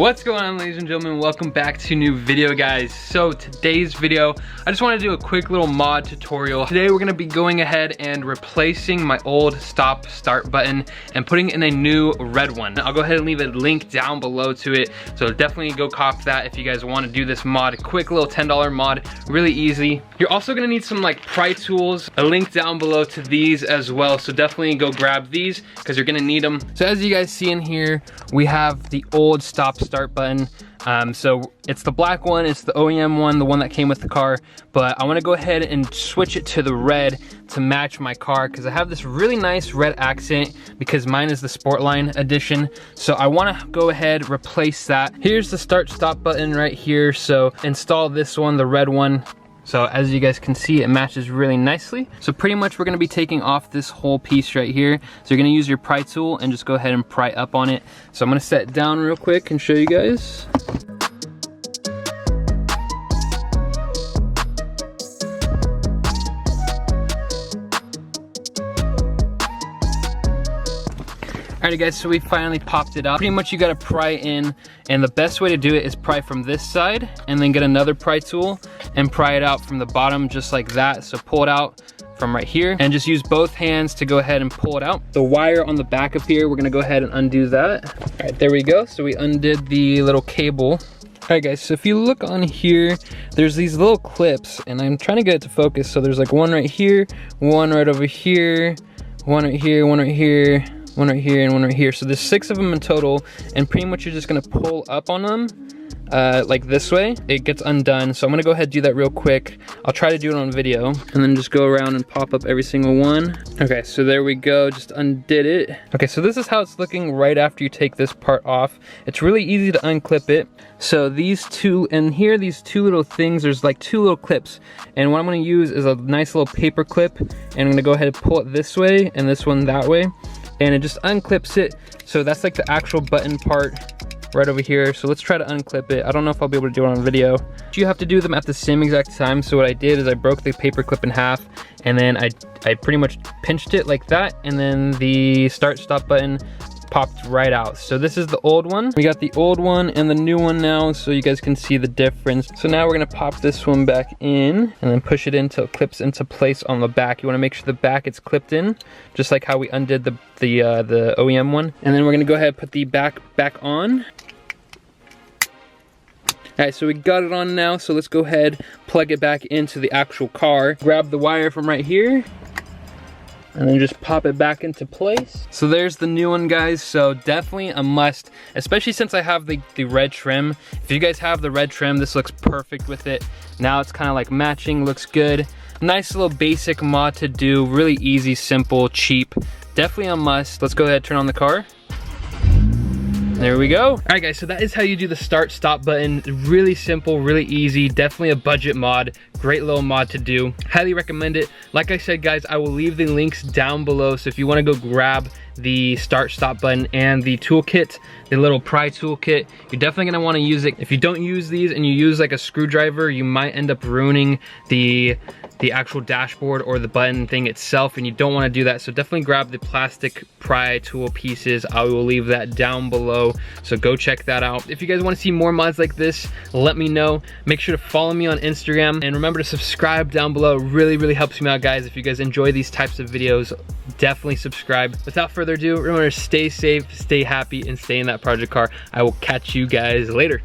What's going on, ladies and gentlemen? Welcome back to a new video, guys. So today's video, I just want to do a quick little mod tutorial. Today we're going to be going ahead and replacing my old stop start button and putting in a new red one. I'll go ahead and leave a link down below to it, so definitely go cop that if you guys want to do this mod. Quick little $10 mod, really easy. You're also going to need some like pry tools, a link down below to these as well, so definitely go grab these because you're going to need them. So as you guys see in here, we have the old stop start button. So it's the black one, it's the OEM one, the one that came with the car, but I want to go ahead and switch it to the red to match my car because I have this really nice red accent because mine is the Sportline edition. So I want to go ahead, replace that. Here's the start stop button right here, so install this one, the red one. So as you guys can see, it matches really nicely. So pretty much we're gonna be taking off this whole piece right here. So you're gonna use your pry tool and just go ahead and pry up on it. So I'm gonna set it down real quick and show you guys. Alrighty guys, so we finally popped it out. Pretty much you gotta pry in, and the best way to do it is pry from this side and then get another pry tool and pry it out from the bottom just like that. So pull it out from right here and just use both hands to go ahead and pull it out. The wire on the back of here, we're gonna go ahead and undo that. All right, there we go. So we undid the little cable. All right guys, so if you look on here, there's these little clips and I'm trying to get it to focus. So there's like one right here, one right over here, one right here, one right here, one right here, and one right here. So there's 6 of them in total, and pretty much you're just gonna pull up on them like this way. It gets undone. So I'm gonna go ahead and do that real quick. I'll try to do it on video and then just go around and pop up every single one. Okay, so there we go, just undid it. Okay, so this is how it's looking right after you take this part off. It's really easy to unclip it. So these two, and here, these two little things, there's like 2 little clips. And what I'm gonna use is a nice little paper clip, and I'm gonna go ahead and pull it this way and this one that way. And it just unclips it. So that's like the actual button part right over here. So let's try to unclip it. I don't know if I'll be able to do it on video. You have to do them at the same exact time. So what I did is I broke the paper clip in half, and then I pretty much pinched it like that, and then the start stop button popped right out. So this is the old one. We got the old one and the new one now, so you guys can see the difference. So now we're gonna pop this one back in and then push it in till it clips into place on the back. You wanna make sure the back is clipped in, just like how we undid the OEM one. And then we're gonna go ahead and put the back on. Alright, so we got it on now, so let's go ahead, plug it back into the actual car. Grab the wire from right here, and then just pop it back into place. So there's the new one, guys. So definitely a must, especially since I have the red trim. If you guys have the red trim, this looks perfect with it. Now it's kind of like matching, looks good. Nice little basic mod to do, really easy, simple, cheap. Definitely a must. Let's go ahead and turn on the car. There we go. All right guys, so that is how you do the start stop button. Really simple, really easy, definitely a budget mod. Great little mod to do. Highly recommend it. Like I said guys, I will leave the links down below, so if you wanna go grab the start stop button and the toolkit, the little pry toolkit, you're definitely gonna wanna use it. If you don't use these and you use like a screwdriver, you might end up ruining the actual dashboard or the button thing itself, and you don't want to do that. So definitely grab the plastic pry tool pieces. I will leave that down below, so go check that out. If you guys want to see more mods like this, let me know. Make sure to follow me on Instagram, and remember to subscribe down below. It really helps me out, guys. If you guys enjoy these types of videos, definitely subscribe. Without further ado, remember to stay safe, stay happy, and stay in that project car. I will catch you guys later.